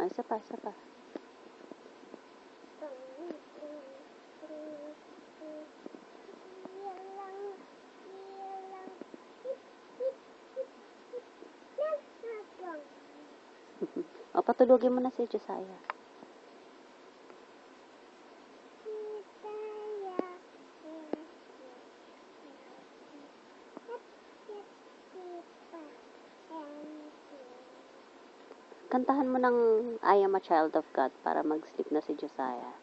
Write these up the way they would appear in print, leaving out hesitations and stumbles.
Isa pa, isa pa. O, patulugin mo na si Josiah. Kantahan mo ng I am a child of God para mag-sleep na si Josiah.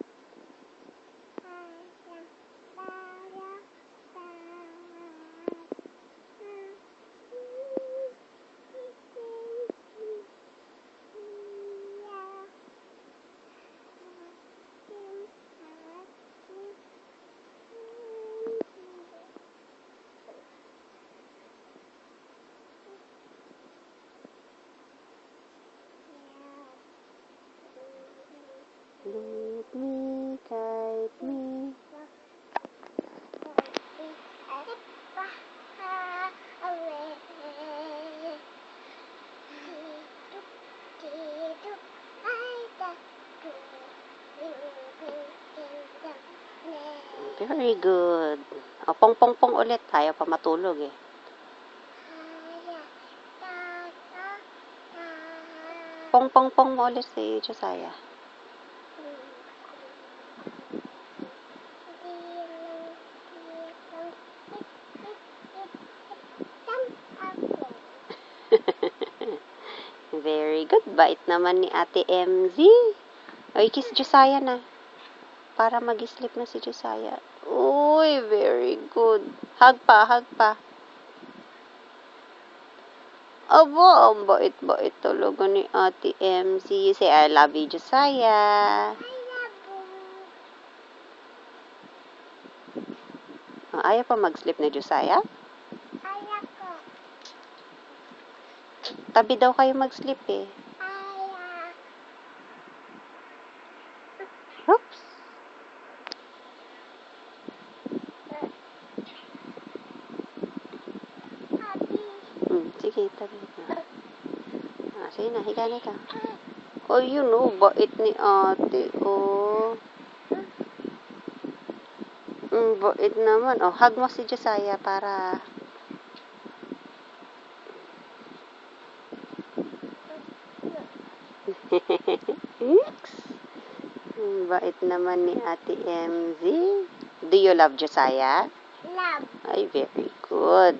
Lead me, guide me. Very good. O, pong-pong-pong ulit. Ayaw pa matulog eh. Pong-pong-pong mo ulit si Josiah. Very good. Bait naman ni Ate MZ. Oy, kiss Josiah na. Para mag-sleep na si Josiah. Uy, very good. Hug pa, hug pa. Aba, ang bait-bait talaga ni Ate MZ. Say, I love you, Josiah. Ayaw pa mag-sleep na Josiah? Ayaw ko. Tabi daw kayo mag-sleep eh. Oops. Sige, tabi na. Sige na, higa na ka. Oh, yun oh, bait ni ate. Oh. Bait naman. Oh, hug mo si Josiah para... Bait naman ni Ate MZ. Do you love Josiah? Love. Ay, very good.